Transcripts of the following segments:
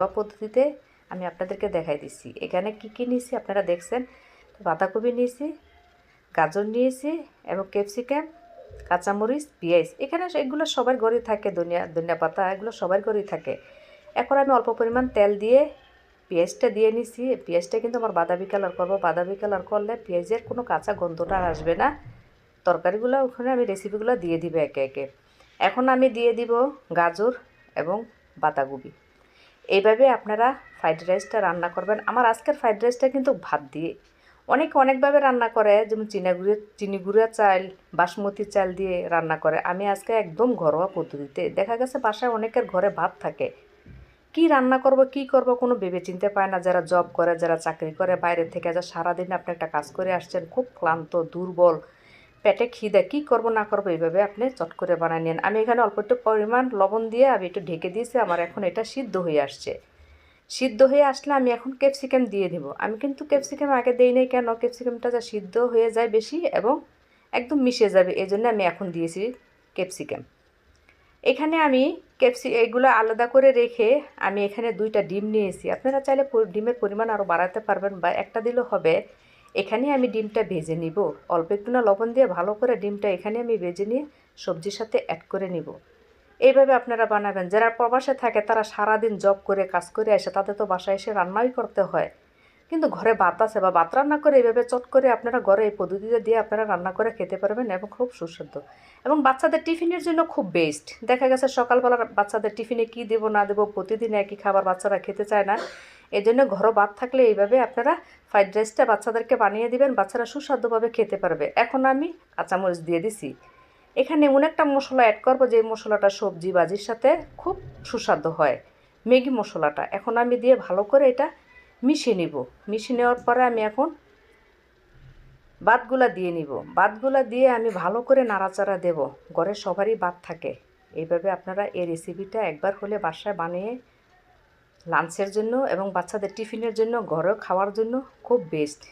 পদ্ধতিতে আমি আপনাদেরকে দেখাই দিচ্ছি। এখানে কি কি নিয়েছি আপনারা দেখছেন। বাঁধাকপি নিয়েছি, গাজর নিয়েছি এবং ক্যাপসিকাম, কাঁচামরিচ, পেঁয়াজ। এখানে এগুলো সবার ঘরেই থাকে, ধনিয়া পাতা এগুলো সবার ঘরেই থাকে। এখন আমি অল্প পরিমাণ তেল দিয়ে পেঁয়াজটা দিয়ে নিছি। পেঁয়াজটা কিন্তু আমার বাদামি কালার করবো। বাদামি কালার করলে পেঁয়াজের কোনো কাঁচা গন্ধটা আসবে না। তরকারিগুলো ওখানে আমি রেসিপিগুলো দিয়ে দিব একে একে। এখন আমি দিয়ে দিব গাজর এবং বাঁধাকপি। এইভাবে আপনারা ফ্রাইড রাইসটা রান্না করবেন। আমার আজকের ফ্রাইড রাইসটা কিন্তু ভাত দিয়ে। অনেকে অনেকভাবে রান্না করে, যেমন চিনি গুঁড়া চাল, বাসমতি চাল দিয়ে রান্না করে। আমি আজকে একদম ঘরোয়া পদ্ধতিতে। দেখা গেছে বাসায় অনেকের ঘরে ভাত থাকে, কি রান্না করব কি করব কোনো ভেবে চিনতে পায় না। যারা জব করে, যারা চাকরি করে বাইরে থেকে, যা সারাদিন আপনি একটা কাজ করে আসছেন, খুব ক্লান্ত দুর্বল, পেটে খিদে, কী করব না করবো এইভাবে আপনি চট করে বানিয়ে নেন। আমি এখানে অল্প একটু পরিমাণ লবণ দিয়ে আমি একটু ঢেকে দিয়েছি। আমার এখন এটা সিদ্ধ হয়ে আসছে। সিদ্ধ হয়ে আসলে আমি এখন ক্যাপসিকাম দিয়ে দিব। আমি কিন্তু ক্যাপসিকাম আগে দেই নাই, কেন? ক্যাপসিকামটা যা সিদ্ধ হয়ে যায় বেশি এবং একদম মিশে যাবে, এই জন্য আমি এখন দিয়েছি ক্যাপসিকাম। এখানে আমি এগুলো আলাদা করে রেখে আমি এখানে 2টা ডিম নিয়েছি। আপনারা চাইলে ডিমের পরিমাণ আরও বাড়াতে পারবেন বা একটা দিলেও হবে। এখানে আমি ডিমটা ভেজে নিব অল্প একটু না লবণ দিয়ে ভালো করে। ডিমটা এখানে আমি ভেজে নিয়ে সবজির সাথে অ্যাড করে নিব। এইভাবে আপনারা বানাবেন। যারা প্রবাসে থাকে তারা সারাদিন জব করে কাজ করে আসে, তাদের তো বাসায় এসে রান্নাই করতে হয়, কিন্তু ঘরে ভাত আছে বা ভাত রান্না করে এইভাবে চট করে আপনারা ঘরে এই পদ্ধতিতে দিয়ে আপনারা রান্না করে খেতে পারবেন এবং খুব সুস্বাদু এবং বাচ্চাদের টিফিনের জন্য খুব বেস্ট। দেখা গেছে সকালবেলা বাচ্চাদের টিফিনে কি দেবো না দেবো, প্রতিদিন একই খাবার বাচ্চারা খেতে চায় না। এই জন্য ঘরো ভাত থাকলে এইভাবে আপনারা ফ্রাইড রাইসটা বাচ্চাদেরকে বানিয়ে দিবেন, বাচ্চারা সুস্বাদুভাবে খেতে পারবে। এখন আমি কাঁচামরিচ দিয়ে দিছি। এখানে এমন একটা মশলা অ্যাড করবো যে মশলাটা সবজি বাজির সাথে খুব সুস্বাদু হয়, ম্যাগি মশলাটা। এখন আমি দিয়ে ভালো করে এটা মিশিয়ে নিব। মিশিয়ে নেওয়ার পরে আমি এখন ভাতগুলা দিয়ে নিব। ভাতগুলা দিয়ে আমি ভালো করে নাড়াচাড়া দেব। ঘরে সবারই ভাত থাকে। এইভাবে আপনারা এই রেসিপিটা একবার হলে বাসায় বানিয়ে লাঞ্চের জন্য এবং বাচ্চাদের টিফিনের জন্য, ঘরেও খাওয়ার জন্য খুব বেস্ট।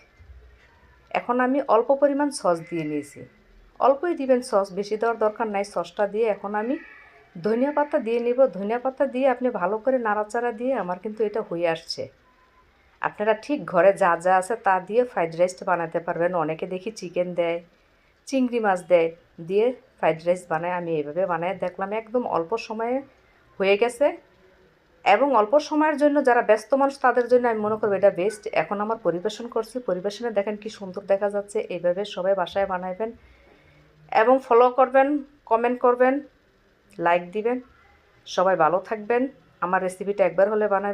এখন আমি অল্প পরিমাণ সস দিয়ে নিয়েছি। অল্পই দিবেন সস, বেশি দেওয়ার দরকার নাই। সসটা দিয়ে এখন আমি ধনিয়া পাতা দিয়ে নিব। ধনিয়া পাতা দিয়ে আপনি ভালো করে নাড়াচাড়া দিয়ে আমার কিন্তু এটা হয়ে আসছে। আপনারা ঠিক ঘরে যা যা আছে তা দিয়ে ফ্রাইড রাইসটা বানাতে পারবেন। অনেকে দেখি চিকেন দেয়, চিংড়ি মাছ দেয়, দিয়ে ফ্রাইড রাইস বানায়। আমি এইভাবে বানায় দেখলাম, একদম অল্প সময়ে হয়ে গেছে এবং অল্প সময়ের জন্য যারা ব্যস্ত মানুষ তাদের জন্য আমি মনে করব এটা বেস্ট। এখন আমার পরিবেশন করছি, পরিবেশনে দেখেন কি সুন্দর দেখা যাচ্ছে। এইভাবে সবাই বাসায় বানাবেন এবং ফলো করবেন, কমেন্ট করবেন, লাইক দিবেন। সবাই ভালো থাকবেন। আমার রেসিপিটা একবার হলে বানাবেন।